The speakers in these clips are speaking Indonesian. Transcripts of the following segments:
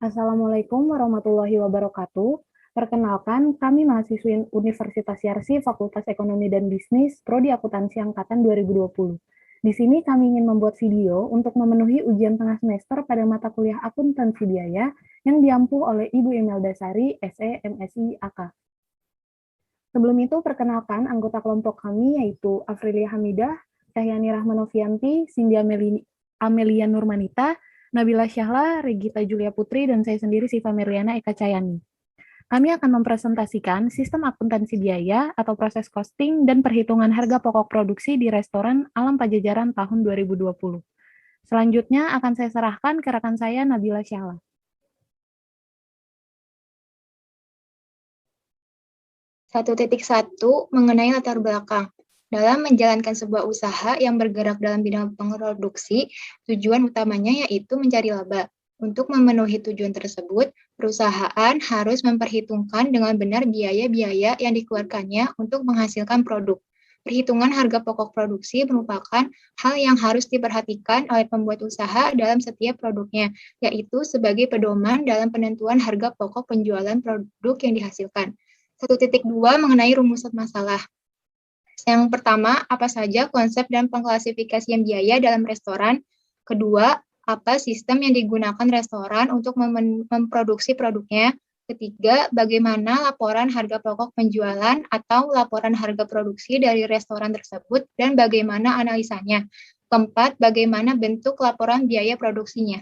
Assalamualaikum warahmatullahi wabarakatuh. Perkenalkan, kami mahasiswi Universitas Yarsi Fakultas Ekonomi dan Bisnis, Prodi Akuntansi Angkatan 2020. Di sini kami ingin membuat video untuk memenuhi ujian tengah semester pada mata kuliah akuntansi biaya yang diampu oleh Ibu Imelda Sari, SE, MSI, AK. Sebelum itu, perkenalkan anggota kelompok kami yaitu Afrilia Hamidah, Cahyani Rahmanovianti, Cindy Amelia Nurmanita, Nabila Syahla, Regita Julia Putri, dan saya sendiri Siva Meriana Eka Cayani. Kami akan mempresentasikan sistem akuntansi biaya atau proses costing dan perhitungan harga pokok produksi di restoran Alam Pajajaran tahun 2020. Selanjutnya akan saya serahkan ke rekan saya Nabila Syahla. Satu mengenai latar belakang. Dalam menjalankan sebuah usaha yang bergerak dalam bidang produksi, tujuan utamanya yaitu mencari laba. Untuk memenuhi tujuan tersebut, perusahaan harus memperhitungkan dengan benar biaya-biaya yang dikeluarkannya untuk menghasilkan produk. Perhitungan harga pokok produksi merupakan hal yang harus diperhatikan oleh pembuat usaha dalam setiap produknya, yaitu sebagai pedoman dalam penentuan harga pokok penjualan produk yang dihasilkan. 1.2 mengenai rumusan masalah. Yang pertama, apa saja konsep dan pengklasifikasian biaya dalam restoran? Kedua, apa sistem yang digunakan restoran untuk memproduksi produknya? Ketiga, bagaimana laporan harga pokok penjualan atau laporan harga produksi dari restoran tersebut dan bagaimana analisanya? Keempat, bagaimana bentuk laporan biaya produksinya?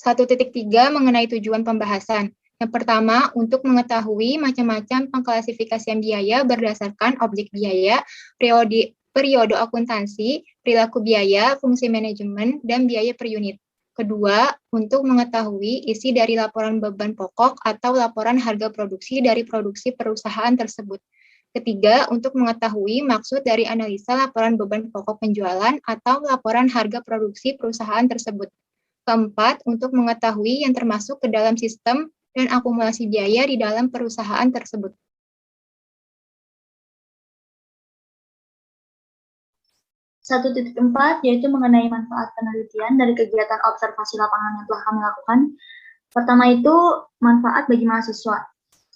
1.3 mengenai tujuan pembahasan. Yang pertama, untuk mengetahui macam-macam pengklasifikasian biaya berdasarkan objek biaya, periode akuntansi, perilaku biaya, fungsi manajemen, dan biaya per unit. Kedua, untuk mengetahui isi dari laporan beban pokok atau laporan harga produksi dari produksi perusahaan tersebut. Ketiga, untuk mengetahui maksud dari analisa laporan beban pokok penjualan atau laporan harga produksi perusahaan tersebut. Keempat, untuk mengetahui yang termasuk ke dalam sistem dan akumulasi biaya di dalam perusahaan tersebut. 1.4 yaitu mengenai manfaat penelitian dari kegiatan observasi lapangan yang telah kami lakukan. Pertama itu, manfaat bagi mahasiswa.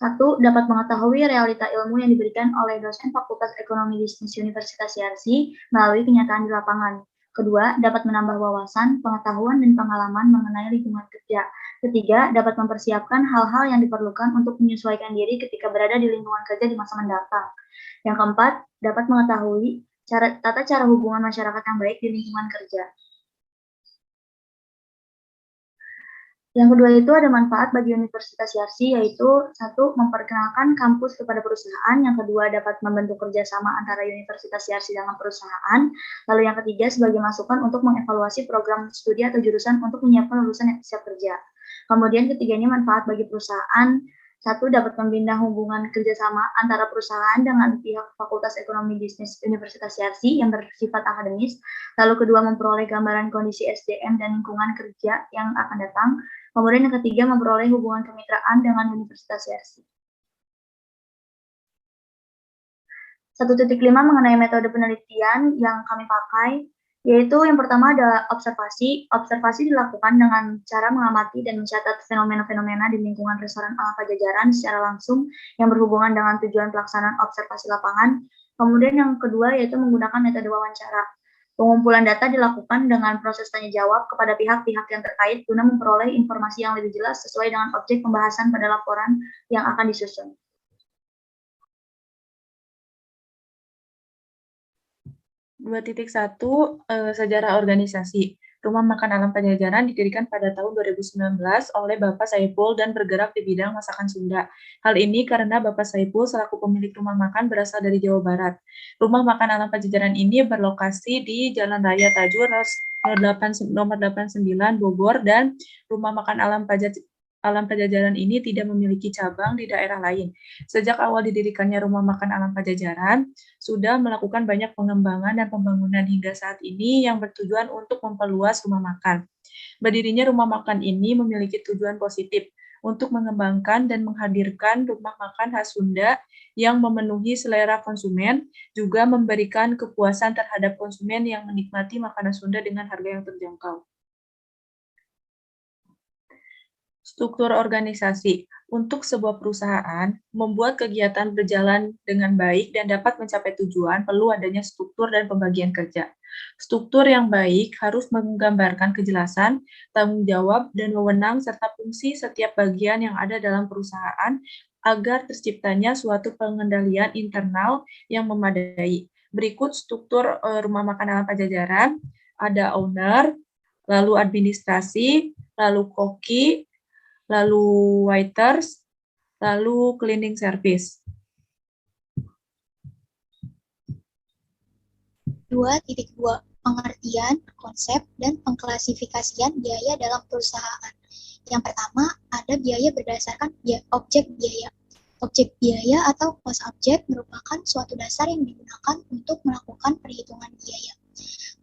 1. Dapat mengetahui realita ilmu yang diberikan oleh dosen Fakultas Ekonomi Bisnis Universitas Yarsi melalui kenyataan di lapangan. Kedua, dapat menambah wawasan, pengetahuan, dan pengalaman mengenai lingkungan kerja. Ketiga, dapat mempersiapkan hal-hal yang diperlukan untuk menyesuaikan diri ketika berada di lingkungan kerja di masa mendatang. Yang keempat, dapat mengetahui tata cara hubungan masyarakat yang baik di lingkungan kerja. Yang kedua itu ada manfaat bagi Universitas Yarsi, yaitu 1. Memperkenalkan kampus kepada perusahaan. Yang kedua, dapat membentuk kerjasama antara Universitas Yarsi dengan perusahaan. Lalu yang ketiga, sebagai masukan untuk mengevaluasi program studi atau jurusan untuk menyiapkan lulusan yang siap kerja. Kemudian ketiganya manfaat bagi perusahaan. 1. Dapat membina hubungan kerjasama antara perusahaan dengan pihak Fakultas Ekonomi Bisnis Universitas Yarsi yang bersifat akademis. Lalu kedua, memperoleh gambaran kondisi SDM dan lingkungan kerja yang akan datang. Kemudian yang ketiga, memperoleh hubungan kemitraan dengan Universitas Yarsi. 1.5 mengenai metode penelitian yang kami pakai, yaitu yang pertama adalah observasi. Observasi dilakukan dengan cara mengamati dan mencatat fenomena-fenomena di lingkungan restoran Alam Pajajaran secara langsung yang berhubungan dengan tujuan pelaksanaan observasi lapangan. Kemudian yang kedua yaitu menggunakan metode wawancara. Pengumpulan data dilakukan dengan proses tanya jawab kepada pihak-pihak yang terkait guna memperoleh informasi yang lebih jelas sesuai dengan objek pembahasan pada laporan yang akan disusun. 2.1 Sejarah organisasi. Rumah Makan Alam Pajajaran didirikan pada tahun 2019 oleh Bapak Saipul dan bergerak di bidang masakan Sunda. Hal ini karena Bapak Saipul selaku pemilik rumah makan berasal dari Jawa Barat. Rumah Makan Alam Pajajaran ini berlokasi di Jalan Raya Tajur nomor 89 Bogor, dan Rumah Makan Alam Pajajaran ini tidak memiliki cabang di daerah lain. Sejak awal didirikannya Rumah Makan Alam Pajajaran, sudah melakukan banyak pengembangan dan pembangunan hingga saat ini yang bertujuan untuk memperluas rumah makan. Berdirinya rumah makan ini memiliki tujuan positif untuk mengembangkan dan menghadirkan rumah makan khas Sunda yang memenuhi selera konsumen, juga memberikan kepuasan terhadap konsumen yang menikmati makanan Sunda dengan harga yang terjangkau. Struktur organisasi. Untuk sebuah perusahaan, membuat kegiatan berjalan dengan baik dan dapat mencapai tujuan, perlu adanya struktur dan pembagian kerja. Struktur yang baik harus menggambarkan kejelasan, tanggung jawab, dan wewenang serta fungsi setiap bagian yang ada dalam perusahaan agar terciptanya suatu pengendalian internal yang memadai. Berikut struktur Rumah Makan Alam Pajajaran, ada owner, lalu administrasi, lalu koki, lalu waiters, lalu cleaning service. 2.2 Pengertian, konsep, dan pengklasifikasian biaya dalam perusahaan. Yang pertama, ada biaya berdasarkan objek biaya. Objek biaya atau cost object merupakan suatu dasar yang digunakan untuk melakukan perhitungan biaya.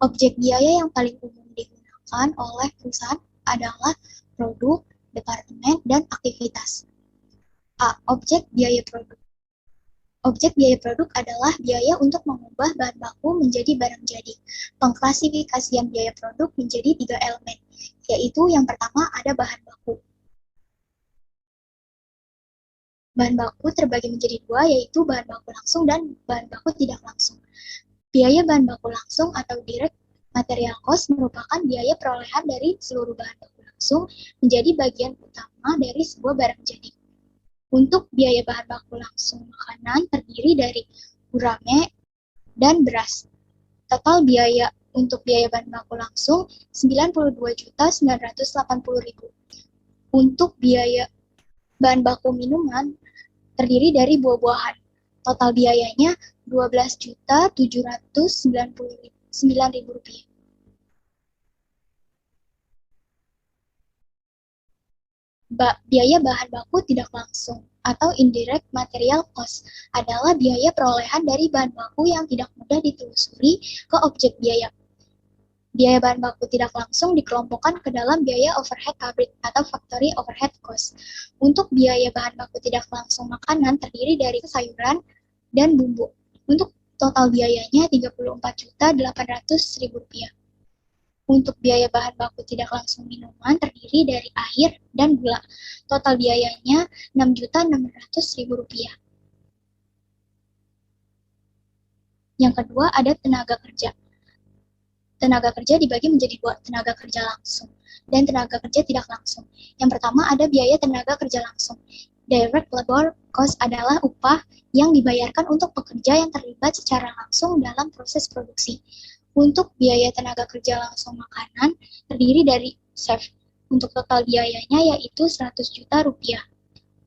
Objek biaya yang paling umum digunakan oleh perusahaan adalah produk, departemen, dan aktivitas. A. Objek biaya produk. Objek biaya produk adalah biaya untuk mengubah bahan baku menjadi barang jadi. Pengklasifikasian biaya produk menjadi 3 elemen, yaitu yang pertama ada bahan baku. Bahan baku terbagi menjadi 2, yaitu bahan baku langsung dan bahan baku tidak langsung. Biaya bahan baku langsung atau direct material cost merupakan biaya perolehan dari seluruh bahan baku langsung menjadi bagian utama dari sebuah barang jadi. Untuk biaya bahan baku langsung makanan terdiri dari gurame dan beras. Total biaya untuk biaya bahan baku langsung 92.980.000. Untuk biaya bahan baku minuman terdiri dari buah-buahan. Total biayanya Rp12.799.000. Biaya bahan baku tidak langsung atau indirect material cost adalah biaya perolehan dari bahan baku yang tidak mudah ditelusuri ke objek biaya. Biaya bahan baku tidak langsung dikelompokkan ke dalam biaya overhead pabrik atau factory overhead cost. Untuk biaya bahan baku tidak langsung makanan terdiri dari sayuran dan bumbu. Untuk total biayanya Rp34.800.000. Untuk biaya bahan baku tidak langsung minuman terdiri dari air dan gula. Total biayanya Rp6.600.000. Yang kedua ada tenaga kerja. Tenaga kerja dibagi menjadi 2, tenaga kerja langsung dan tenaga kerja tidak langsung. Yang pertama ada biaya tenaga kerja langsung. Direct labor cost adalah upah yang dibayarkan untuk pekerja yang terlibat secara langsung dalam proses produksi. Untuk biaya tenaga kerja langsung makanan terdiri dari chef. Untuk total biayanya yaitu Rp100 juta.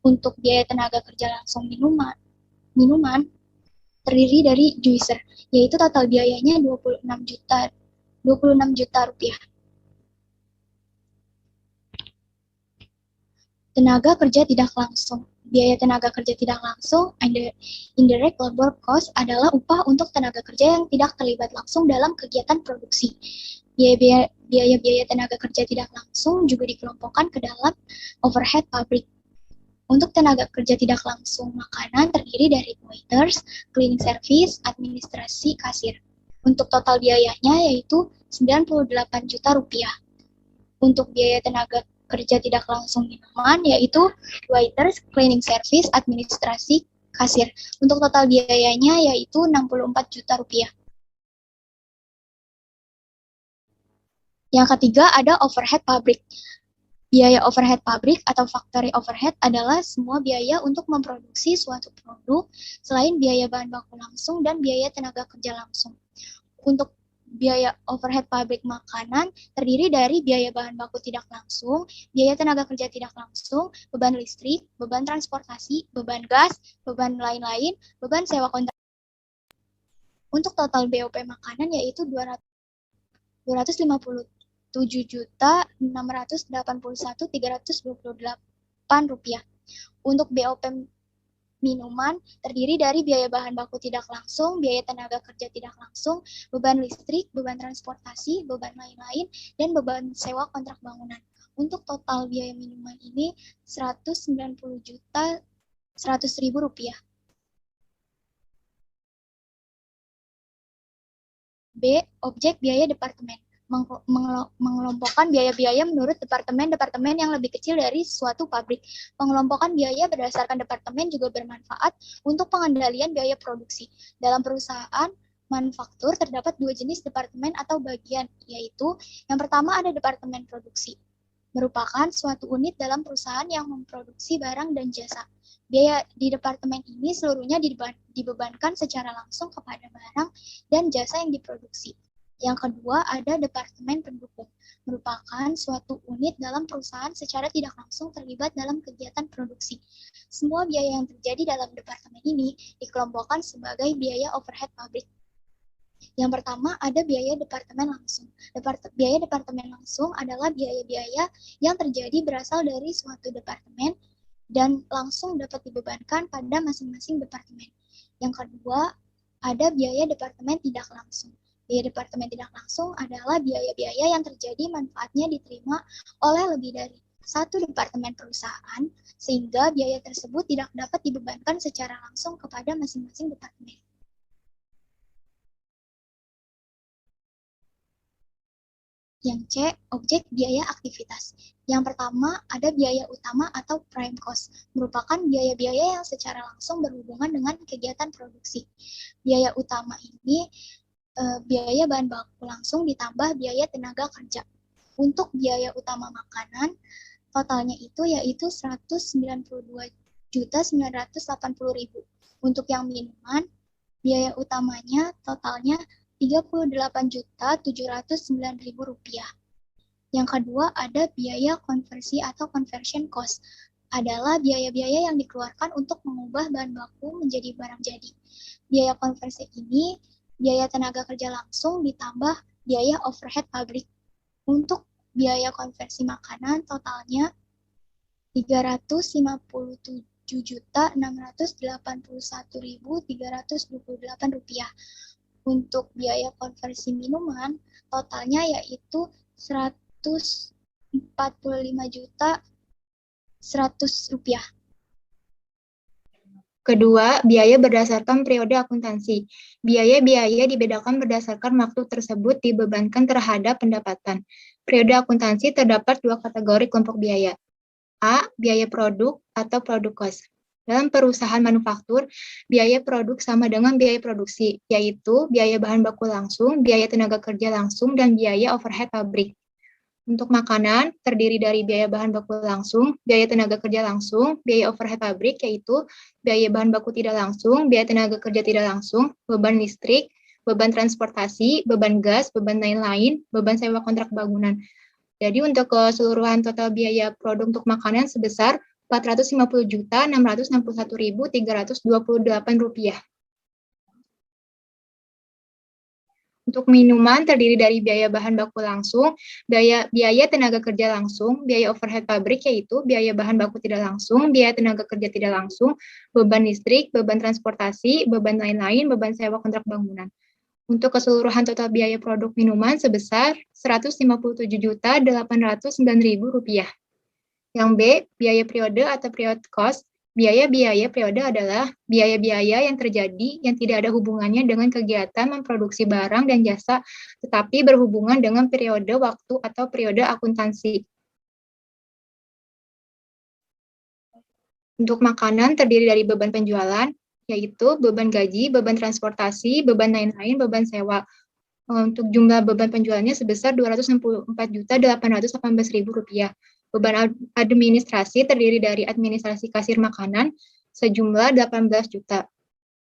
Untuk biaya tenaga kerja langsung minuman terdiri dari juicer, yaitu total biayanya Rp26 juta. Tenaga kerja tidak langsung. Biaya tenaga kerja tidak langsung, indirect labor cost, adalah upah untuk tenaga kerja yang tidak terlibat langsung dalam kegiatan produksi. Biaya tenaga kerja tidak langsung juga dikelompokkan ke dalam overhead pabrik. Untuk tenaga kerja tidak langsung makanan terdiri dari waiters, cleaning service, administrasi, kasir. Untuk total biayanya yaitu Rp98 juta. Untuk biaya tenaga kerja tidak langsung minuman yaitu waiters, cleaning service, administrasi, kasir. Untuk total biayanya yaitu Rp64 juta. Yang ketiga ada overhead pabrik. Biaya overhead pabrik atau factory overhead adalah semua biaya untuk memproduksi suatu produk selain biaya bahan baku langsung dan biaya tenaga kerja langsung. Untuk biaya overhead pabrik makanan terdiri dari biaya bahan baku tidak langsung, biaya tenaga kerja tidak langsung, beban listrik, beban transportasi, beban gas, beban lain-lain, beban sewa kontrak. Untuk total BOP makanan yaitu Rp257.681.328. Untuk BOP minuman terdiri dari biaya bahan baku tidak langsung, biaya tenaga kerja tidak langsung, beban listrik, beban transportasi, beban lain-lain, dan beban sewa kontrak bangunan. Untuk total biaya minuman ini Rp190.100.000. B. Objek biaya departemen. mengelompokkan biaya-biaya menurut departemen-departemen yang lebih kecil dari suatu pabrik. Pengelompokan biaya berdasarkan departemen juga bermanfaat untuk pengendalian biaya produksi. Dalam perusahaan manufaktur terdapat dua jenis departemen atau bagian, yaitu yang pertama ada departemen produksi, merupakan suatu unit dalam perusahaan yang memproduksi barang dan jasa. Biaya di departemen ini seluruhnya dibebankan secara langsung kepada barang dan jasa yang diproduksi. Yang kedua ada departemen pendukung, merupakan suatu unit dalam perusahaan secara tidak langsung terlibat dalam kegiatan produksi. Semua biaya yang terjadi dalam departemen ini dikelompokkan sebagai biaya overhead pabrik. Yang pertama ada biaya departemen langsung. Biaya departemen langsung adalah biaya-biaya yang terjadi berasal dari suatu departemen dan langsung dapat dibebankan pada masing-masing departemen. Yang kedua ada biaya departemen tidak langsung. Biaya departemen tidak langsung adalah biaya-biaya yang terjadi manfaatnya diterima oleh lebih dari satu departemen perusahaan, sehingga biaya tersebut tidak dapat dibebankan secara langsung kepada masing-masing departemen. Yang C, objek biaya aktivitas. Yang pertama, ada biaya utama atau prime cost, merupakan biaya-biaya yang secara langsung berhubungan dengan kegiatan produksi. Biaya utama ini biaya bahan baku langsung ditambah biaya tenaga kerja. Untuk biaya utama makanan, totalnya itu yaitu 192.980.000. Untuk yang minuman, biaya utamanya totalnya Rp38.709.000. Yang kedua ada biaya konversi atau conversion cost, adalah biaya-biaya yang dikeluarkan untuk mengubah bahan baku menjadi barang jadi. Biaya konversi ini biaya tenaga kerja langsung ditambah biaya overhead pabrik. Untuk biaya konversi makanan totalnya Rp357.681.328. Untuk biaya konversi minuman totalnya yaitu Rp145.100. Kedua, biaya berdasarkan periode akuntansi. Biaya-biaya dibedakan berdasarkan waktu tersebut dibebankan terhadap pendapatan. Periode akuntansi terdapat dua kategori kelompok biaya. A. Biaya produk atau produk cost. Dalam perusahaan manufaktur, biaya produk sama dengan biaya produksi, yaitu biaya bahan baku langsung, biaya tenaga kerja langsung, dan biaya overhead pabrik. Untuk makanan, terdiri dari biaya bahan baku langsung, biaya tenaga kerja langsung, biaya overhead pabrik, yaitu biaya bahan baku tidak langsung, biaya tenaga kerja tidak langsung, beban listrik, beban transportasi, beban gas, beban lain-lain, beban sewa kontrak bangunan. Jadi untuk keseluruhan total biaya produk untuk makanan sebesar Rp450.661.328. Untuk minuman terdiri dari biaya bahan baku langsung, biaya tenaga kerja langsung, biaya overhead pabrik yaitu biaya bahan baku tidak langsung, biaya tenaga kerja tidak langsung, beban listrik, beban transportasi, beban lain-lain, beban sewa kontrak bangunan. Untuk keseluruhan total biaya produk minuman sebesar Rp157.809.000. Yang B, biaya periode atau period cost. Biaya-biaya periode adalah biaya-biaya yang terjadi yang tidak ada hubungannya dengan kegiatan memproduksi barang dan jasa, tetapi berhubungan dengan periode waktu atau periode akuntansi. Untuk makanan terdiri dari beban penjualan, yaitu beban gaji, beban transportasi, beban lain-lain, beban sewa. Untuk jumlah beban penjualannya sebesar Rp264.818.000. Beban administrasi terdiri dari administrasi kasir makanan sejumlah 18 juta.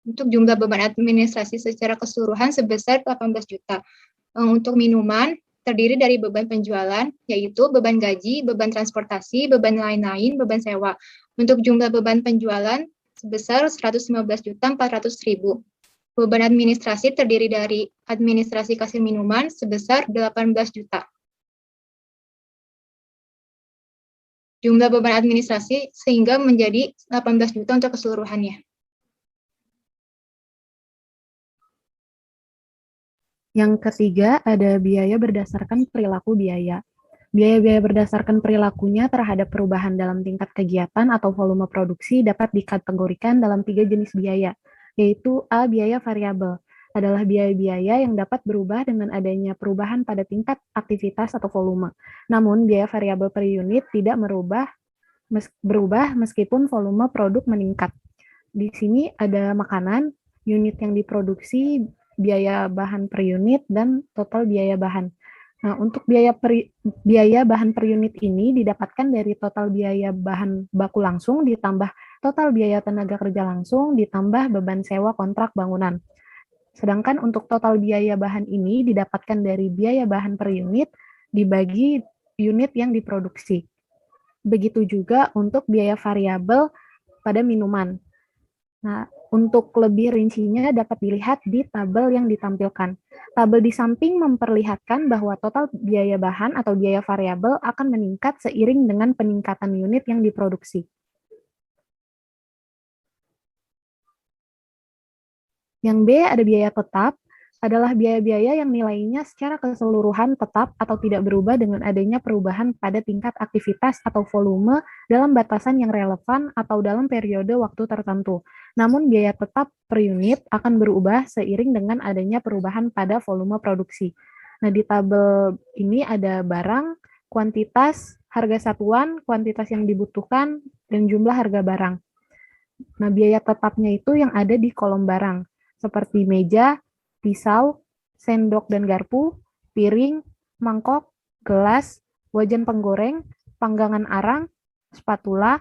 Untuk jumlah beban administrasi secara keseluruhan sebesar 18 juta. Untuk minuman terdiri dari beban penjualan, yaitu beban gaji, beban transportasi, beban lain-lain, beban sewa. Untuk jumlah beban penjualan sebesar 115.400.000. Beban administrasi terdiri dari administrasi kasir minuman sebesar 18 juta. Jumlah beban administrasi sehingga menjadi 18 juta untuk keseluruhannya. Yang ketiga, ada biaya berdasarkan perilaku biaya. Biaya-biaya berdasarkan perilakunya terhadap perubahan dalam tingkat kegiatan atau volume produksi dapat dikategorikan dalam 3 jenis biaya, yaitu A. Biaya variabel. adalah biaya-biaya yang dapat berubah dengan adanya perubahan pada tingkat aktivitas atau volume. Namun, biaya variabel per unit tidak berubah meskipun volume produk meningkat. Di sini ada makanan, unit yang diproduksi, biaya bahan per unit, dan total biaya bahan. Nah, untuk biaya bahan per unit ini didapatkan dari total biaya bahan baku langsung ditambah total biaya tenaga kerja langsung ditambah beban sewa kontrak bangunan. Sedangkan untuk total biaya bahan ini didapatkan dari biaya bahan per unit dibagi unit yang diproduksi. Begitu juga untuk biaya variabel pada minuman. Nah, untuk lebih rincinya dapat dilihat di tabel yang ditampilkan. Tabel di samping memperlihatkan bahwa total biaya bahan atau biaya variabel akan meningkat seiring dengan peningkatan unit yang diproduksi. Yang B ada biaya tetap, adalah biaya-biaya yang nilainya secara keseluruhan tetap atau tidak berubah dengan adanya perubahan pada tingkat aktivitas atau volume dalam batasan yang relevan atau dalam periode waktu tertentu. Namun biaya tetap per unit akan berubah seiring dengan adanya perubahan pada volume produksi. Nah, di tabel ini ada barang, kuantitas, harga satuan, kuantitas yang dibutuhkan, dan jumlah harga barang. Nah, biaya tetapnya itu yang ada di kolom barang, seperti meja, pisau, sendok dan garpu, piring, mangkok, gelas, wajan penggoreng, panggangan arang, spatula,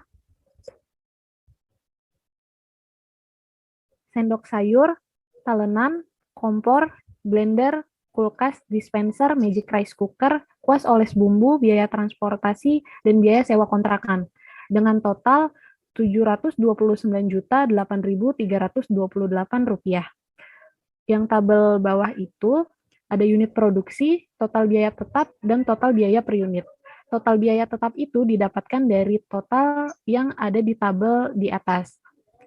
sendok sayur, talenan, kompor, blender, kulkas, dispenser, magic rice cooker, kuas oles bumbu, biaya transportasi, dan biaya sewa kontrakan. Dengan total Rp729.8.328. Yang tabel bawah itu ada unit produksi, total biaya tetap, dan total biaya per unit. Total biaya tetap itu didapatkan dari total yang ada di tabel di atas.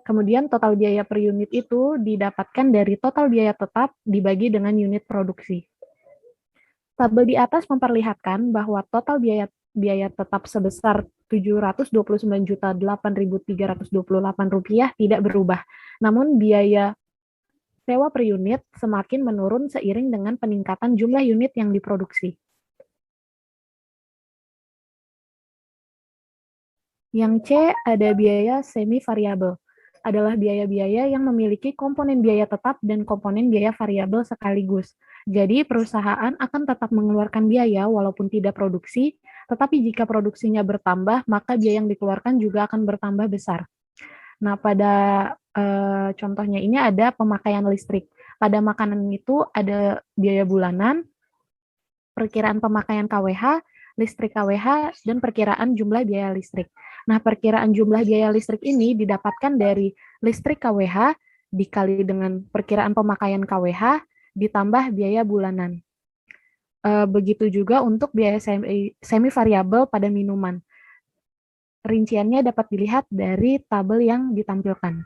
Kemudian total biaya per unit itu didapatkan dari total biaya tetap dibagi dengan unit produksi. Tabel di atas memperlihatkan bahwa total biaya tetap sebesar Rp729.8.328 tidak berubah. Namun biaya sewa per unit semakin menurun seiring dengan peningkatan jumlah unit yang diproduksi. Yang C ada biaya semi variabel. Adalah biaya-biaya yang memiliki komponen biaya tetap dan komponen biaya variabel sekaligus. Jadi perusahaan akan tetap mengeluarkan biaya walaupun tidak produksi, tetapi jika produksinya bertambah, maka biaya yang dikeluarkan juga akan bertambah besar. Nah, pada contohnya ini ada pemakaian listrik. Pada makanan itu ada biaya bulanan, perkiraan pemakaian KWH, listrik KWH, dan perkiraan jumlah biaya listrik. Nah, perkiraan jumlah biaya listrik ini didapatkan dari listrik KWH dikali dengan perkiraan pemakaian KWH ditambah biaya bulanan. Begitu juga untuk biaya semi variabel pada minuman. Rinciannya dapat dilihat dari tabel yang ditampilkan.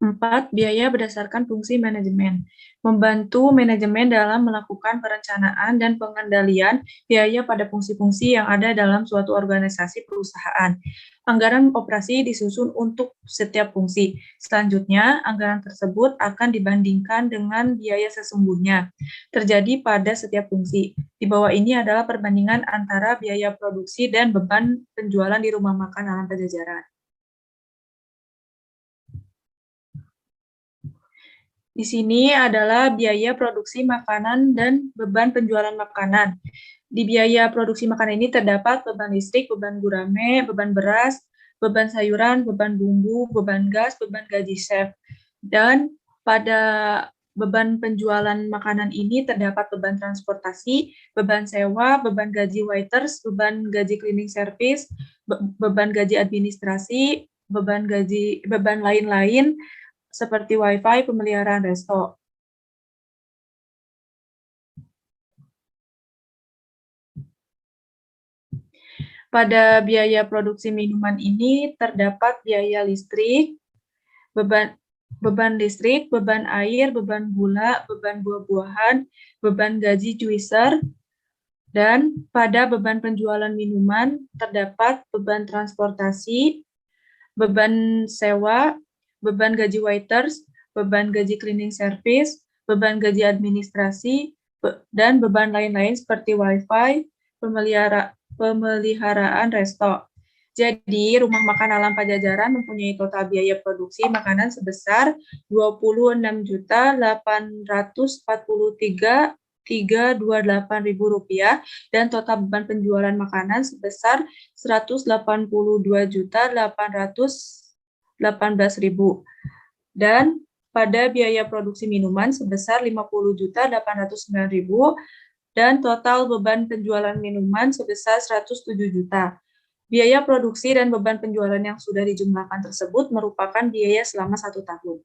Empat, biaya berdasarkan fungsi manajemen. Membantu manajemen dalam melakukan perencanaan dan pengendalian biaya pada fungsi-fungsi yang ada dalam suatu organisasi perusahaan. Anggaran operasi disusun untuk setiap fungsi. Selanjutnya, anggaran tersebut akan dibandingkan dengan biaya sesungguhnya terjadi pada setiap fungsi. Di bawah ini adalah perbandingan antara biaya produksi dan beban penjualan di rumah makan Alam Pajajaran. Di sini adalah biaya produksi makanan dan beban penjualan makanan. Di biaya produksi makanan ini terdapat beban listrik, beban gurame, beban beras, beban sayuran, beban bumbu, beban gas, beban gaji chef. Dan pada beban penjualan makanan ini terdapat beban transportasi, beban sewa, beban gaji waiters, beban gaji cleaning service, beban gaji administrasi, beban lain-lain, seperti wifi, pemeliharaan resto. Pada biaya produksi minuman ini terdapat biaya listrik, beban listrik, beban air, beban gula, beban buah-buahan, beban gaji juicer, dan pada beban penjualan minuman terdapat beban transportasi, beban sewa, beban gaji waiters, beban gaji cleaning service, beban gaji administrasi, dan beban lain-lain seperti wifi, pemeliharaan resto. Jadi, Rumah Makan Alam Pajajaran mempunyai total biaya produksi makanan sebesar Rp26.843.328.000 dan total beban penjualan makanan sebesar Rp182.818.000 dan pada biaya produksi minuman sebesar Rp50.809.000 dan total beban penjualan minuman sebesar Rp107 juta. Biaya produksi dan beban penjualan yang sudah dijumlahkan tersebut merupakan biaya selama 1 tahun.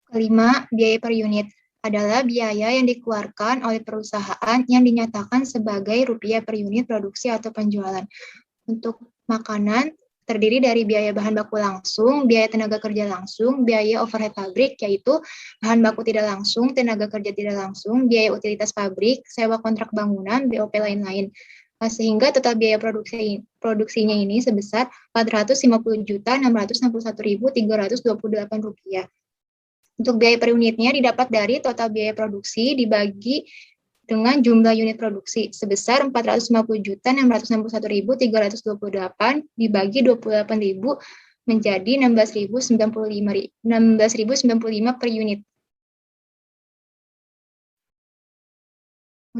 Kelima, biaya per unit adalah biaya yang dikeluarkan oleh perusahaan yang dinyatakan sebagai rupiah per unit produksi atau penjualan. Untuk makanan, terdiri dari biaya bahan baku langsung, biaya tenaga kerja langsung, biaya overhead pabrik, yaitu bahan baku tidak langsung, tenaga kerja tidak langsung, biaya utilitas pabrik, sewa kontrak bangunan, BOP lain-lain. Sehingga total biaya produksinya ini sebesar Rp450.661.328. Untuk biaya per unitnya didapat dari total biaya produksi dibagi dengan jumlah unit produksi sebesar 450.661.328 dibagi 28.000 menjadi 16.095 per unit.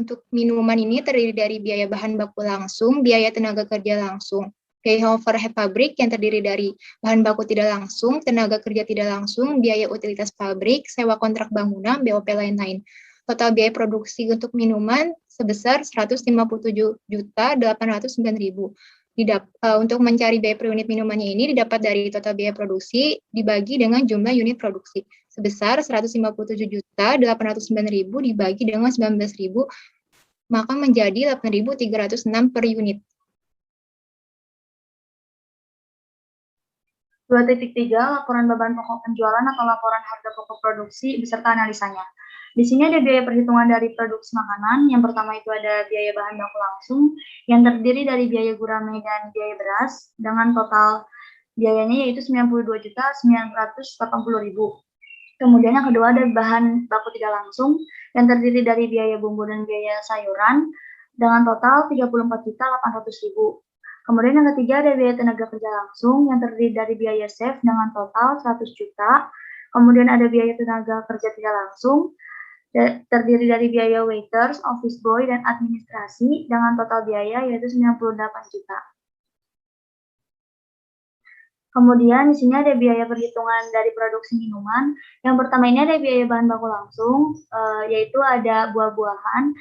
Untuk minuman ini terdiri dari biaya bahan baku langsung, biaya tenaga kerja langsung, biaya overhead pabrik yang terdiri dari bahan baku tidak langsung, tenaga kerja tidak langsung, biaya utilitas pabrik, sewa kontrak bangunan, BOP lain-lain. Total biaya produksi untuk minuman sebesar Rp157.809.000. Untuk mencari biaya per unit minumannya ini didapat dari total biaya produksi dibagi dengan jumlah unit produksi sebesar Rp157.809.000 dibagi dengan 19.000 maka menjadi 8.306 per unit. 2.3 laporan beban pokok penjualan atau laporan harga pokok produksi beserta analisanya. Di sini ada biaya perhitungan dari produksi makanan. Yang pertama itu ada biaya bahan baku langsung yang terdiri dari biaya gurame dan biaya beras dengan total biayanya yaitu Rp92.980.000. Kemudian yang kedua ada bahan baku tidak langsung yang terdiri dari biaya bumbu dan biaya sayuran dengan total Rp34.800.000. Kemudian yang ketiga ada biaya tenaga kerja langsung yang terdiri dari biaya chef dengan total 100 juta. Kemudian ada biaya tenaga kerja tidak langsung terdiri dari biaya waiters, office boy, dan administrasi dengan total biaya yaitu 98 juta. Kemudian di sini ada biaya perhitungan dari produksi minuman. Yang pertama ini ada biaya bahan baku langsung, yaitu ada buah-buahan.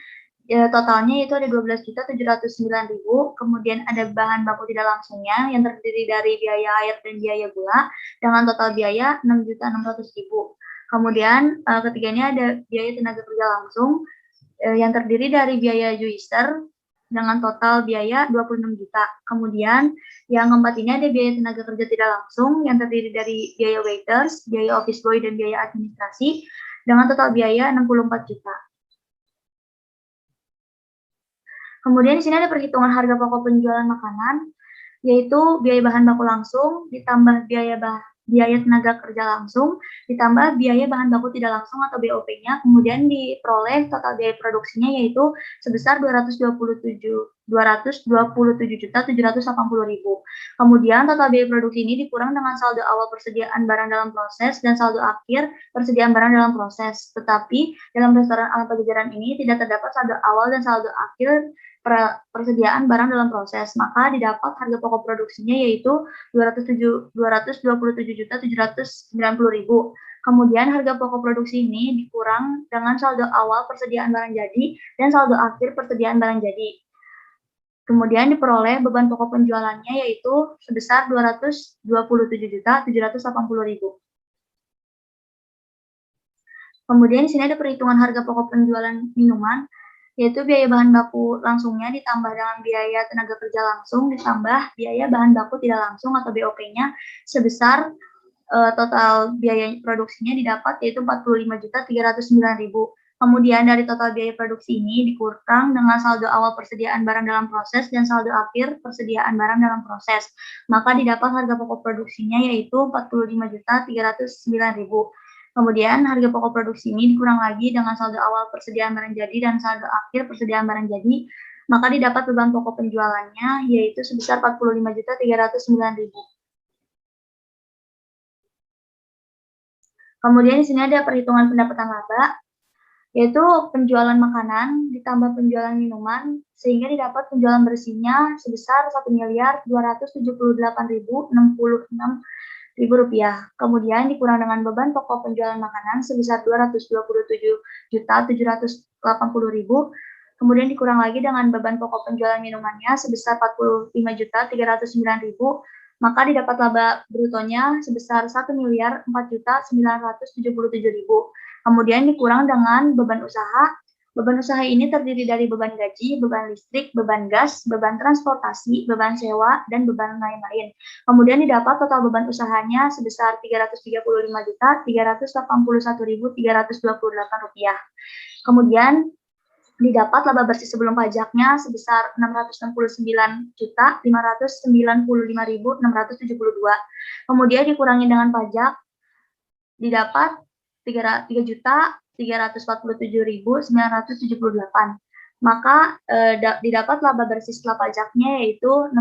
Totalnya itu ada 12.709.000. Kemudian ada bahan baku tidak langsungnya yang terdiri dari biaya air dan biaya gula dengan total biaya 6.600.000. Kemudian ketiganya ada biaya tenaga kerja langsung yang terdiri dari biaya juicer dengan total biaya 26 juta. Kemudian yang keempat ini ada biaya tenaga kerja tidak langsung yang terdiri dari biaya waiters, biaya office boy, dan biaya administrasi dengan total biaya 64 juta. Kemudian di sini ada perhitungan harga pokok penjualan makanan, yaitu biaya bahan baku langsung ditambah biaya tenaga kerja langsung ditambah biaya bahan baku tidak langsung atau BOP-nya, kemudian diperoleh total biaya produksinya yaitu sebesar Rp227.780.000. Kemudian total biaya produksi ini dikurang dengan saldo awal persediaan barang dalam proses dan saldo akhir persediaan barang dalam proses. Tetapi dalam restoran Alam Pajajaran ini tidak terdapat saldo awal dan saldo akhir persediaan barang dalam proses, maka didapat harga pokok produksinya yaitu Rp227.790.000. Kemudian harga pokok produksi ini dikurang dengan saldo awal persediaan barang jadi dan saldo akhir persediaan barang jadi. Kemudian diperoleh beban pokok penjualannya yaitu sebesar Rp227.780.000. Kemudian di sini ada perhitungan harga pokok penjualan minuman, yaitu biaya bahan baku langsungnya ditambah dengan biaya tenaga kerja langsung ditambah biaya bahan baku tidak langsung atau BOP-nya sebesar total biaya produksinya didapat yaitu Rp45.309.000. Kemudian dari total biaya produksi ini dikurang dengan saldo awal persediaan barang dalam proses dan saldo akhir persediaan barang dalam proses. Maka didapat harga pokok produksinya yaitu 45.309.000. Kemudian harga pokok produksi ini dikurang lagi dengan saldo awal persediaan barang jadi dan saldo akhir persediaan barang jadi. Maka didapat beban pokok penjualannya yaitu sebesar 45.309.000. Kemudian di sini ada perhitungan pendapatan laba, yaitu penjualan makanan ditambah penjualan minuman, sehingga didapat penjualan bersihnya sebesar Rp1.276.066.000. Kemudian dikurang dengan beban pokok penjualan makanan sebesar Rp227.780.000. Kemudian dikurang lagi dengan beban pokok penjualan minumannya sebesar Rp45.309.000. Maka didapat laba brutonya sebesar Rp1.004.977.000. Kemudian dikurang dengan beban usaha. Beban usaha ini terdiri dari beban gaji, beban listrik, beban gas, beban transportasi, beban sewa, dan beban lain-lain. Kemudian didapat total beban usahanya sebesar Rp335.381.328. Kemudian didapat laba bersih sebelum pajaknya sebesar Rp669.595.672. Kemudian dikurangi dengan pajak, didapat Rp347.978. Maka didapat laba bersih setelah pajaknya yaitu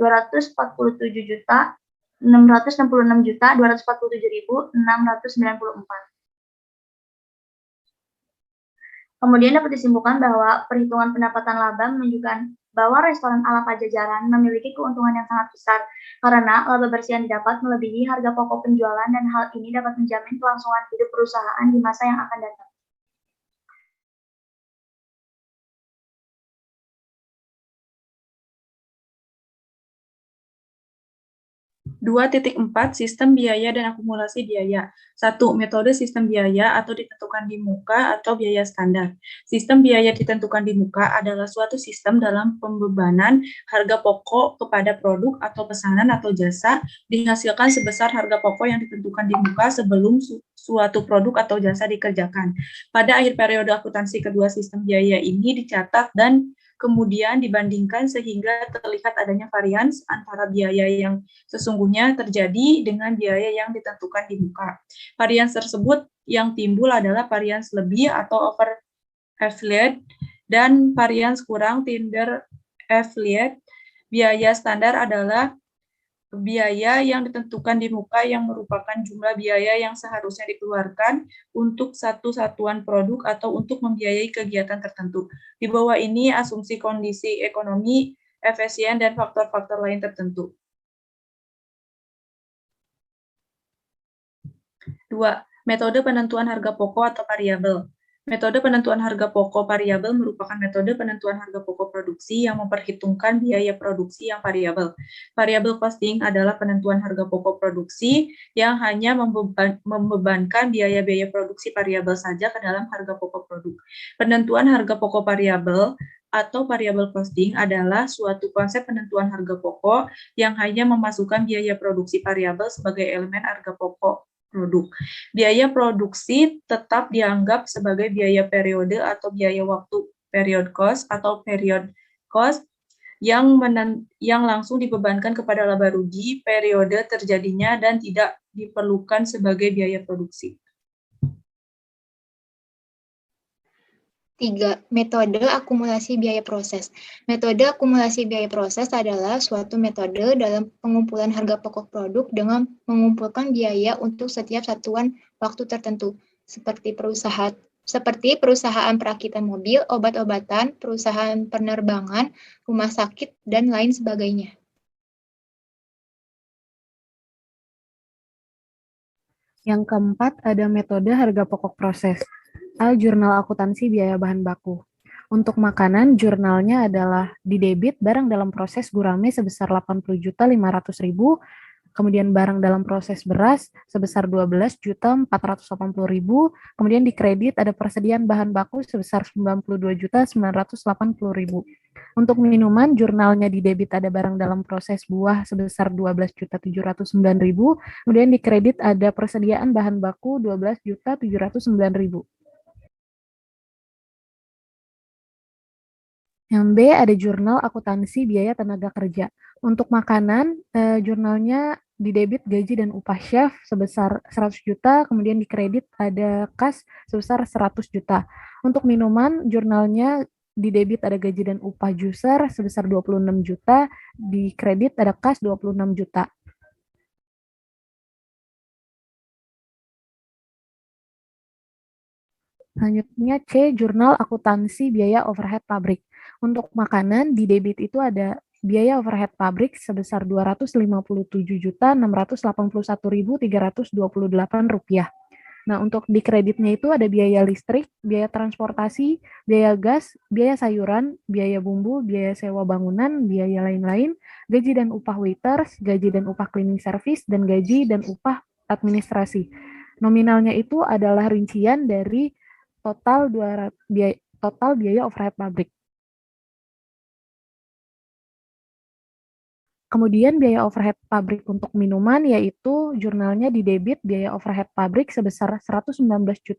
Rp666.247.647.247.694. Kemudian dapat disimpulkan bahwa perhitungan pendapatan laba menunjukkan bahwa restoran ala Pajajaran memiliki keuntungan yang sangat besar karena laba bersih yang didapat melebihi harga pokok penjualan dan hal ini dapat menjamin kelangsungan hidup perusahaan di masa yang akan datang. 2.4 Sistem biaya dan akumulasi biaya. 1. Metode sistem biaya atau ditentukan di muka atau biaya standar. Sistem biaya ditentukan di muka adalah suatu sistem dalam pembebanan harga pokok kepada produk atau pesanan atau jasa dihasilkan sebesar harga pokok yang ditentukan di muka sebelum suatu produk atau jasa dikerjakan. Pada akhir periode akuntansi kedua sistem biaya ini dicatat dan kemudian dibandingkan sehingga terlihat adanya varians antara biaya yang sesungguhnya terjadi dengan biaya yang ditentukan di muka. Varians tersebut yang timbul adalah varians lebih atau over affiliate dan varians kurang tender affiliate. Biaya standar adalah biaya yang ditentukan di muka yang merupakan jumlah biaya yang seharusnya dikeluarkan untuk satu satuan produk atau untuk membiayai kegiatan tertentu. Di bawah ini asumsi kondisi ekonomi, efisien, dan faktor-faktor lain tertentu. 2. Metode penentuan harga pokok atau variabel. Metode penentuan harga pokok variabel merupakan metode penentuan harga pokok produksi yang memperhitungkan biaya produksi yang variabel. Variable costing adalah penentuan harga pokok produksi yang hanya membebankan biaya-biaya produksi variabel saja ke dalam harga pokok produk. Penentuan harga pokok variabel atau variable costing adalah suatu konsep penentuan harga pokok yang hanya memasukkan biaya produksi variabel sebagai elemen harga pokok produk. Biaya produksi tetap dianggap sebagai biaya periode atau biaya waktu period cost atau period cost yang langsung dibebankan kepada laba rugi periode terjadinya dan tidak diperlukan sebagai biaya produksi. 3. Metode akumulasi biaya proses. Metode akumulasi biaya proses adalah suatu metode dalam pengumpulan harga pokok produk dengan mengumpulkan biaya untuk setiap satuan waktu tertentu, seperti perusahaan perakitan mobil, obat-obatan, perusahaan penerbangan, rumah sakit, dan lain sebagainya. Yang keempat, ada metode harga pokok proses. A. Jurnal akuntansi biaya bahan baku. Untuk makanan, jurnalnya adalah di debit barang dalam proses gurame sebesar 80.500.000, kemudian barang dalam proses beras sebesar 12.480.000, kemudian di kredit ada persediaan bahan baku sebesar 92.980.000. Untuk minuman, jurnalnya di debit ada barang dalam proses buah sebesar 12.709.000, kemudian di kredit ada persediaan bahan baku 12.709.000. Yang B ada jurnal akuntansi biaya tenaga kerja. Untuk makanan, jurnalnya didebit gaji dan upah chef sebesar 100 juta, kemudian dikredit ada kas sebesar 100 juta. Untuk minuman, jurnalnya didebit ada gaji dan upah juicer sebesar 26 juta, dikredit ada kas 26 juta. Selanjutnya C, jurnal akuntansi biaya overhead pabrik. Untuk makanan, di debit itu ada biaya overhead pabrik sebesar Rp257.681.328. Nah, untuk di kreditnya itu ada biaya listrik, biaya transportasi, biaya gas, biaya sayuran, biaya bumbu, biaya sewa bangunan, biaya lain-lain, gaji dan upah waiters, gaji dan upah cleaning service, dan gaji dan upah administrasi. Nominalnya itu adalah rincian dari total biaya overhead pabrik. Kemudian biaya overhead pabrik untuk minuman yaitu jurnalnya di debit biaya overhead pabrik sebesar 119.100.000.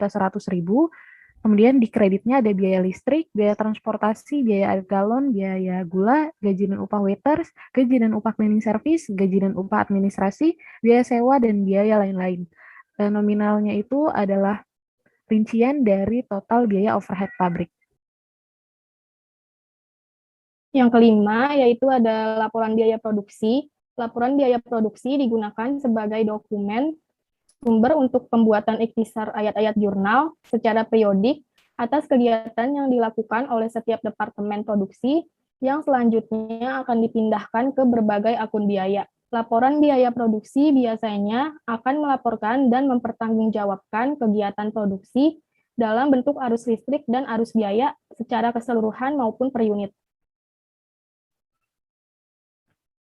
Kemudian di kreditnya ada biaya listrik, biaya transportasi, biaya air galon, biaya gula, gaji dan upah waiters, gaji dan upah cleaning service, gaji dan upah administrasi, biaya sewa, dan biaya lain-lain. Nominalnya itu adalah rincian dari total biaya overhead pabrik. Yang kelima yaitu ada laporan biaya produksi. Laporan biaya produksi digunakan sebagai dokumen sumber untuk pembuatan ikhtisar ayat-ayat jurnal secara periodik atas kegiatan yang dilakukan oleh setiap departemen produksi yang selanjutnya akan dipindahkan ke berbagai akun biaya. Laporan biaya produksi biasanya akan melaporkan dan mempertanggungjawabkan kegiatan produksi dalam bentuk arus listrik dan arus biaya secara keseluruhan maupun per unit.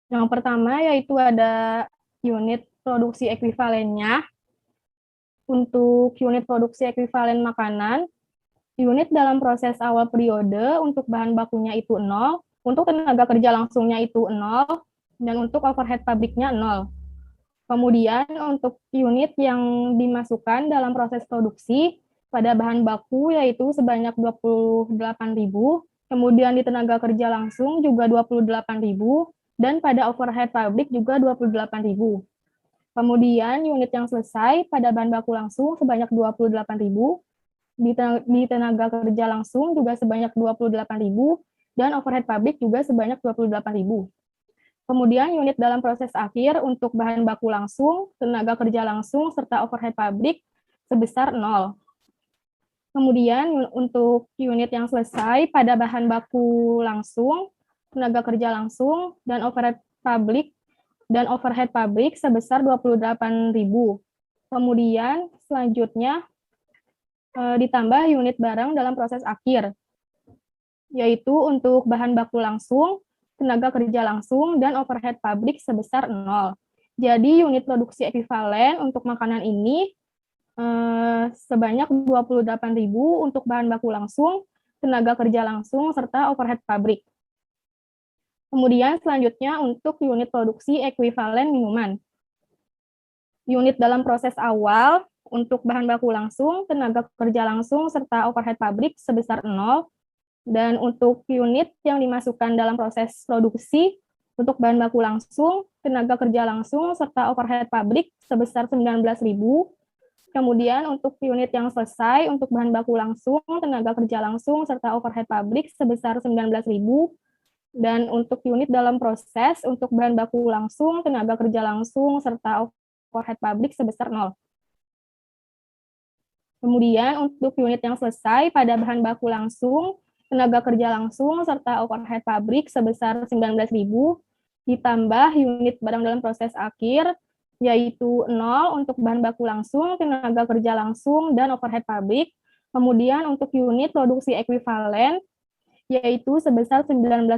Yang pertama yaitu ada unit produksi ekuivalennya. Untuk unit produksi ekuivalen makanan, unit dalam proses awal periode untuk bahan bakunya itu 0, untuk tenaga kerja langsungnya itu 0, dan untuk overhead pabriknya 0. Kemudian untuk unit yang dimasukkan dalam proses produksi pada bahan baku yaitu sebanyak 28.000, kemudian di tenaga kerja langsung juga 28.000, dan pada overhead pabrik juga 28.000. Kemudian unit yang selesai pada bahan baku langsung sebanyak 28.000, di tenaga kerja langsung juga sebanyak 28.000, dan overhead pabrik juga sebanyak 28.000. Kemudian unit dalam proses akhir untuk bahan baku langsung, tenaga kerja langsung, serta overhead pabrik sebesar 0. Kemudian untuk unit yang selesai pada bahan baku langsung, tenaga kerja langsung, dan overhead pabrik sebesar 28.000. Kemudian selanjutnya ditambah unit barang dalam proses akhir, yaitu untuk bahan baku langsung, tenaga kerja langsung, dan overhead pabrik sebesar 0. Jadi unit produksi ekuivalen untuk makanan ini sebanyak 28.000 untuk bahan baku langsung, tenaga kerja langsung, serta overhead pabrik. Kemudian selanjutnya untuk unit produksi ekuivalen minuman. Unit dalam proses awal untuk bahan baku langsung, tenaga kerja langsung, serta overhead pabrik sebesar 0. Dan untuk unit yang dimasukkan dalam proses produksi untuk bahan baku langsung, tenaga kerja langsung, serta overhead pabrik sebesar 19.000. Kemudian untuk unit yang selesai untuk bahan baku langsung, tenaga kerja langsung, serta overhead pabrik sebesar 19.000. Dan untuk unit dalam proses untuk bahan baku langsung, tenaga kerja langsung, serta overhead pabrik sebesar 0. Kemudian untuk unit yang selesai pada bahan baku langsung, tenaga kerja langsung, serta overhead pabrik sebesar 19.000, ditambah unit barang dalam proses akhir, yaitu 0 untuk bahan baku langsung, tenaga kerja langsung, dan overhead pabrik. Kemudian untuk unit produksi ekuivalen, yaitu sebesar 19.000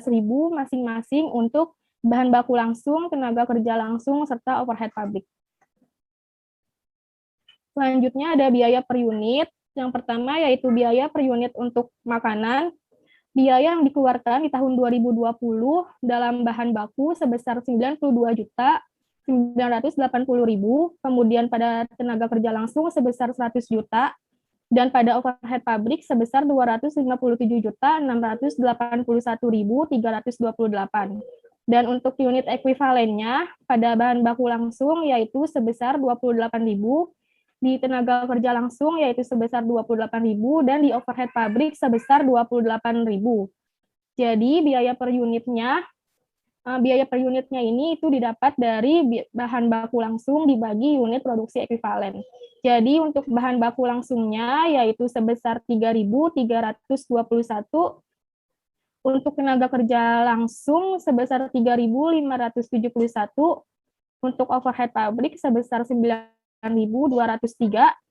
masing-masing untuk bahan baku langsung, tenaga kerja langsung, serta overhead pabrik. Selanjutnya ada biaya per unit. Yang pertama yaitu biaya per unit untuk makanan. Biaya yang dikeluarkan di tahun 2020 dalam bahan baku sebesar 92.980.000, kemudian pada tenaga kerja langsung sebesar 100 juta, dan pada overhead pabrik sebesar 257.681.328. Dan untuk unit ekuivalennya pada bahan baku langsung yaitu sebesar 28.000, di tenaga kerja langsung yaitu sebesar 28.000, dan di overhead pabrik sebesar 28.000. Jadi biaya per unitnya ini itu didapat dari bahan baku langsung dibagi unit produksi ekuivalen. Jadi untuk bahan baku langsungnya yaitu sebesar 3.321, untuk tenaga kerja langsung sebesar 3.571, untuk overhead pabrik sebesar 9.203,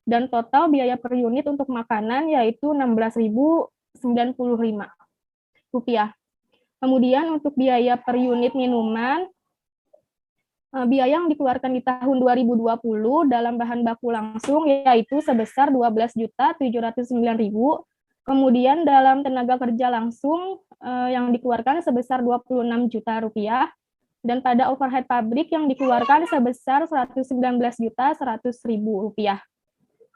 dan total biaya per unit untuk makanan yaitu 16.095 rupiah. Kemudian untuk biaya per unit minuman, biaya yang dikeluarkan di tahun 2020 dalam bahan baku langsung yaitu sebesar 12.709.000. Kemudian dalam tenaga kerja langsung yang dikeluarkan sebesar 26 juta rupiah, dan pada overhead pabrik yang dikeluarkan sebesar 119.100.000 rupiah.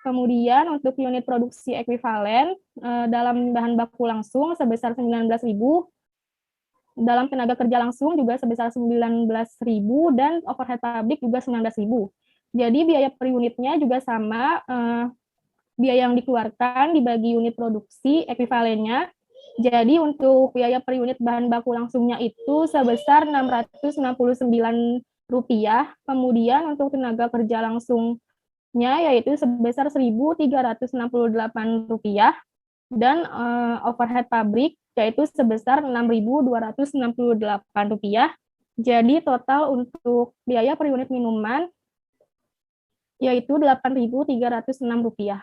Kemudian untuk unit produksi ekuivalen dalam bahan baku langsung sebesar 19.000, dalam tenaga kerja langsung juga sebesar 19.000, dan overhead pabrik juga 19.000. Jadi biaya per unitnya juga sama, biaya yang dikeluarkan dibagi unit produksi ekuivalennya. Jadi untuk biaya per unit bahan baku langsungnya itu sebesar 669 rupiah. Kemudian untuk tenaga kerja langsungnya yaitu sebesar 1.368 rupiah, dan overhead pabrik yaitu sebesar 6.268 rupiah. Jadi total untuk biaya per unit minuman yaitu 8.306 rupiah.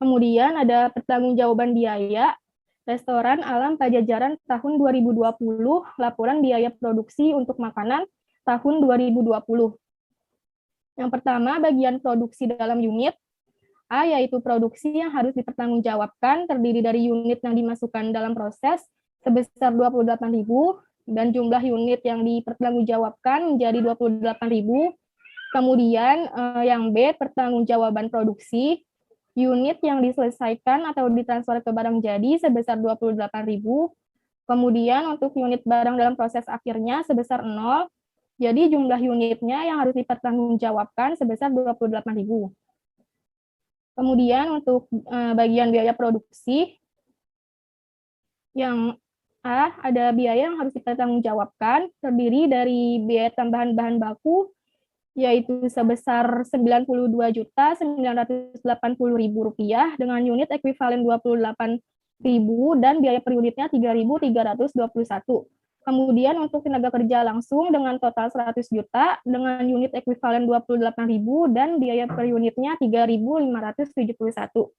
Kemudian ada pertanggungjawaban biaya restoran Alam Pajajaran tahun 2020, laporan biaya produksi untuk makanan tahun 2020. Yang pertama, bagian produksi dalam unit. A, yaitu produksi yang harus dipertanggungjawabkan, terdiri dari unit yang dimasukkan dalam proses sebesar 28.000, dan jumlah unit yang dipertanggungjawabkan menjadi 28.000. Kemudian yang B, pertanggungjawaban produksi. Unit yang diselesaikan atau ditransfer ke barang jadi sebesar 28.000. Kemudian untuk unit barang dalam proses akhirnya sebesar 0. Jadi jumlah unitnya yang harus dipertanggungjawabkan sebesar 28.000. Kemudian untuk bagian biaya produksi, yang A, ada biaya yang harus dipertanggungjawabkan, terdiri dari biaya tambahan bahan baku, yaitu sebesar 92.980.000 rupiah dengan unit ekuivalen 28.000 dan biaya per unitnya 3.321. Kemudian untuk tenaga kerja langsung dengan total 100 juta dengan unit ekuivalen 28.000 dan biaya per unitnya 3.571.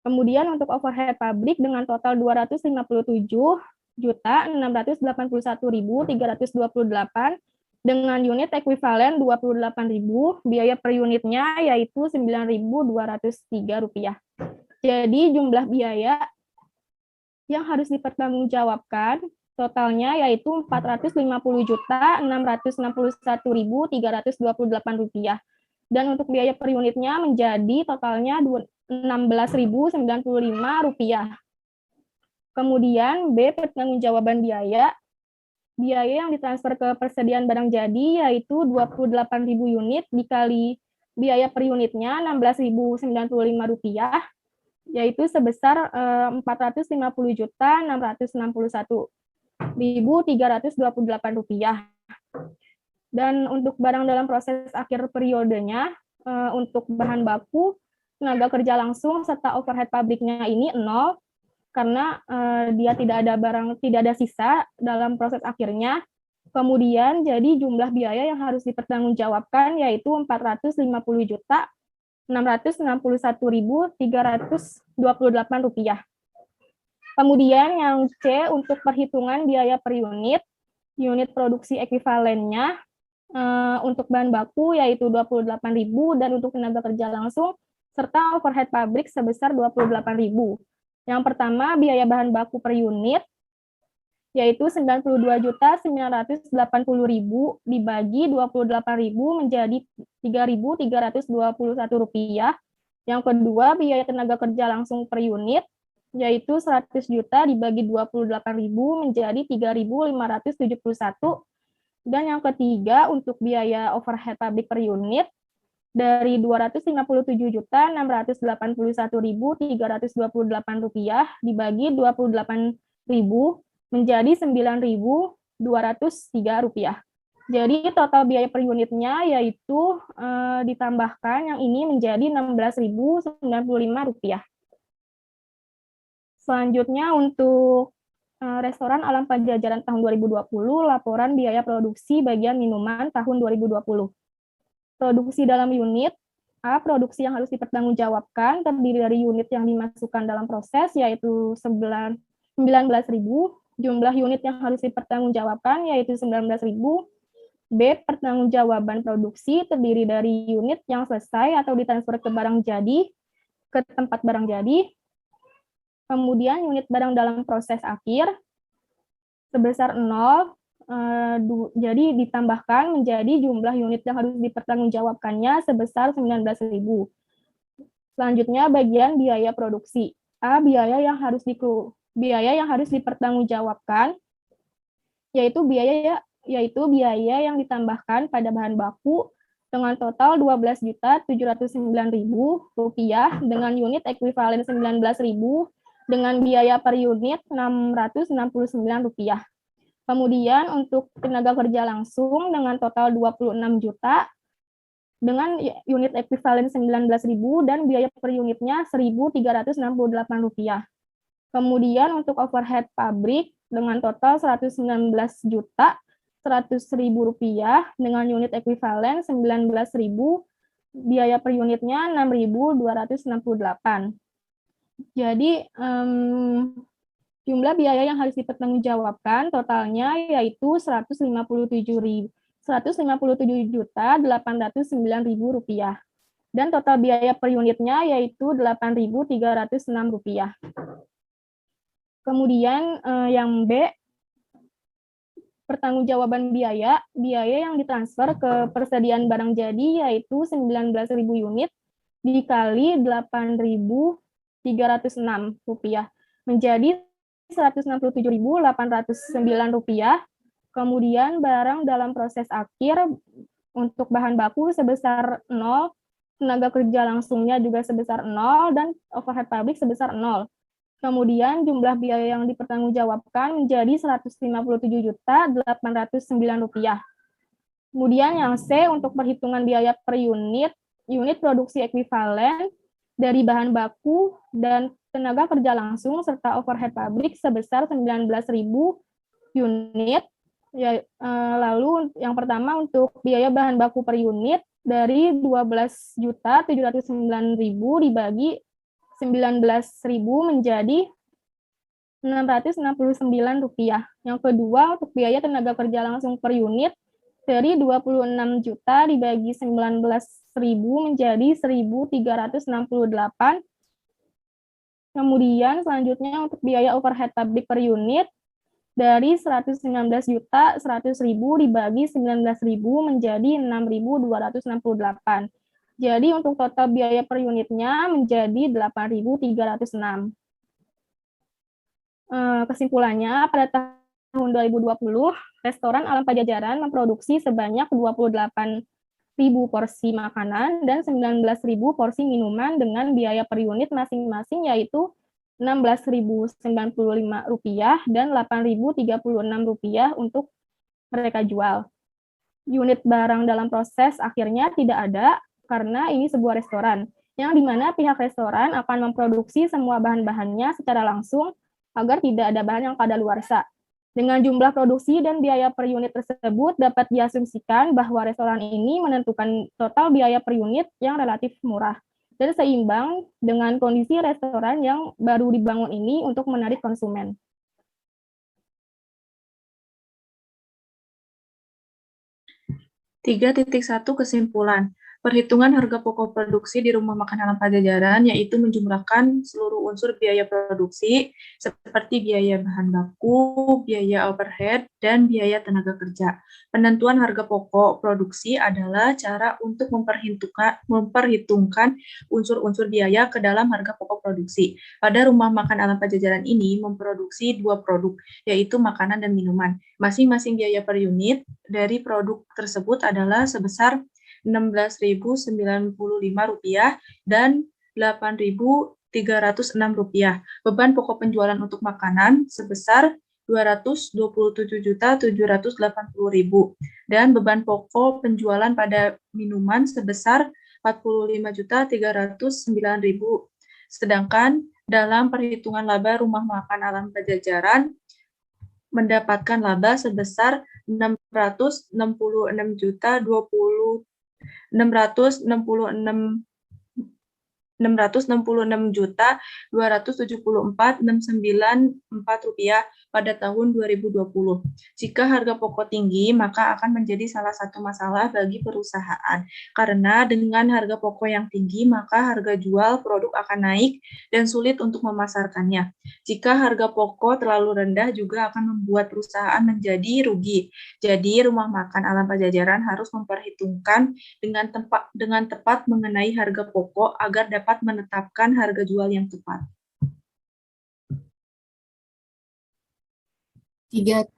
Kemudian untuk overhead pabrik dengan total 257.681.328 dengan unit ekuivalen 28.000, biaya per unitnya yaitu 9.203 rupiah. Jadi jumlah biaya yang harus dipertanggungjawabkan totalnya yaitu 450.661.328 rupiah. Dan untuk biaya per unitnya menjadi totalnya 16.095 rupiah. Kemudian B, pertanggungjawaban biaya. Biaya yang ditransfer ke persediaan barang jadi yaitu 28.000 unit dikali biaya per unitnya 16.095 rupiah, yaitu sebesar 450.661.328 rupiah. Dan untuk barang dalam proses akhir periodenya, untuk bahan baku, tenaga kerja langsung serta overhead pabriknya ini 0, karena dia tidak ada sisa dalam proses akhirnya. Kemudian jadi jumlah biaya yang harus dipertanggungjawabkan yaitu 450.661.328 rupiah. Kemudian yang C, untuk perhitungan biaya per unit produksi ekuivalennya untuk bahan baku yaitu 28.000 dan untuk tenaga kerja langsung serta overhead pabrik sebesar 28.000. Yang pertama, biaya bahan baku per unit, yaitu 92.980.000 dibagi 28.000 menjadi Rp3.321. Yang kedua, biaya tenaga kerja langsung per unit, yaitu 100 juta dibagi 28.000 menjadi 3.571. Dan yang ketiga, untuk biaya overhead pabrik per unit, dari Rp257.681.328 dibagi 28.000 menjadi Rp9.203. Jadi total biaya per unitnya yaitu ditambahkan yang ini menjadi Rp16.095. Selanjutnya untuk restoran Alam Pajajaran tahun 2020, laporan biaya produksi bagian minuman tahun 2020. Produksi dalam unit, A. Produksi yang harus dipertanggungjawabkan terdiri dari unit yang dimasukkan dalam proses, yaitu 19.000. Jumlah unit yang harus dipertanggungjawabkan, yaitu 19.000. B. Pertanggungjawaban produksi terdiri dari unit yang selesai atau ditransfer ke tempat barang jadi. Kemudian unit barang dalam proses akhir sebesar 0. Jadi ditambahkan menjadi jumlah unit yang harus dipertanggungjawabkannya sebesar 19.000. Selanjutnya bagian biaya produksi. A. Biaya yang harus dipertanggungjawabkan yaitu biaya yang ditambahkan pada bahan baku dengan total Rp12.709.000 dengan unit ekuivalen 19.000 dengan biaya per unit Rp669. Kemudian untuk tenaga kerja langsung dengan total 26 juta dengan unit ekuivalen 19.000 dan biaya per unitnya Rp1.368. Kemudian untuk overhead pabrik dengan total Rp119.100.000 dengan unit ekuivalen 19.000, biaya per unitnya Rp6.268. Jadi jumlah biaya yang harus dipertanggungjawabkan totalnya yaitu Rp157.809.000 dan total biaya per unitnya yaitu Rp8.306. Kemudian yang B, pertanggungjawaban biaya yang ditransfer ke persediaan barang jadi yaitu 19.000 unit dikali Rp8.306 menjadi Rp167.809. Kemudian barang dalam proses akhir untuk bahan baku sebesar 0, tenaga kerja langsungnya juga sebesar 0, dan overhead pabrik sebesar 0. Kemudian jumlah biaya yang dipertanggungjawabkan menjadi Rp157.809. Kemudian yang C untuk perhitungan biaya per unit produksi ekuivalen dari bahan baku dan tenaga kerja langsung serta overhead pabrik sebesar 19.000 unit. Lalu yang pertama untuk biaya bahan baku per unit dari Rp12.709.000 dibagi 19.000 menjadi Rp669. Yang kedua untuk biaya tenaga kerja langsung per unit dari 26 juta dibagi 19.000 menjadi 1.368. Kemudian selanjutnya untuk biaya overhead pabrik per unit dari 119.100.000 dibagi 19.000 menjadi 6.268. Jadi untuk total biaya per unitnya menjadi 8.306. Kesimpulannya, pada tahun 2020, restoran Alam Pajajaran memproduksi sebanyak 28.000 porsi makanan dan 19.000 porsi minuman dengan biaya per unit masing-masing yaitu Rp16.095 dan Rp8.036 untuk mereka jual. Unit barang dalam proses akhirnya tidak ada karena ini sebuah restoran, yang dimana pihak restoran akan memproduksi semua bahan-bahannya secara langsung agar tidak ada bahan yang kadaluarsa. Dengan jumlah produksi dan biaya per unit tersebut dapat diasumsikan bahwa restoran ini menentukan total biaya per unit yang relatif murah dan seimbang dengan kondisi restoran yang baru dibangun ini untuk menarik konsumen. 3.1 Kesimpulan. Perhitungan harga pokok produksi di Rumah Makan Alam Pajajaran yaitu menjumlahkan seluruh unsur biaya produksi seperti biaya bahan baku, biaya overhead, dan biaya tenaga kerja. Penentuan harga pokok produksi adalah cara untuk memperhitungkan unsur-unsur biaya ke dalam harga pokok produksi. Pada Rumah Makan Alam Pajajaran ini memproduksi 2 produk, yaitu makanan dan minuman. Masing-masing biaya per unit dari produk tersebut adalah sebesar Rp16.095 dan Rp8.306. Beban pokok penjualan untuk makanan sebesar Rp227.780.000 dan beban pokok penjualan pada minuman sebesar Rp45.309.000. Sedangkan dalam perhitungan laba Rumah Makan Alam Pajajaran mendapatkan laba sebesar Rp666.274.694 pada tahun 2020. Jika harga pokok tinggi, maka akan menjadi salah satu masalah bagi perusahaan. Karena dengan harga pokok yang tinggi, maka harga jual produk akan naik dan sulit untuk memasarkannya. Jika harga pokok terlalu rendah juga akan membuat perusahaan menjadi rugi. Jadi, Rumah Makan Alam Pajajaran harus memperhitungkan dengan tepat mengenai harga pokok agar dapat menetapkan harga jual yang tepat. 2.5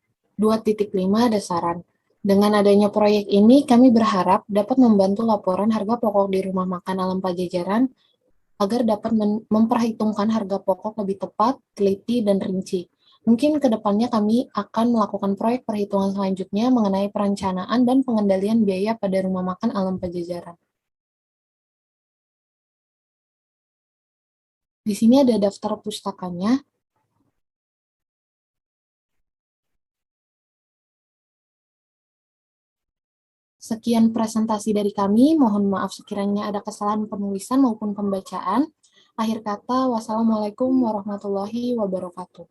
ada saran. Dengan adanya proyek ini, kami berharap dapat membantu laporan harga pokok di Rumah Makan Alam Pajajaran agar dapat memperhitungkan harga pokok lebih tepat, teliti, dan rinci. Mungkin ke depannya kami akan melakukan proyek perhitungan selanjutnya mengenai perencanaan dan pengendalian biaya pada Rumah Makan Alam Pajajaran. Di sini ada daftar pustakanya. Sekian presentasi dari kami, mohon maaf sekiranya ada kesalahan penulisan maupun pembacaan. Akhir kata, wassalamualaikum warahmatullahi wabarakatuh.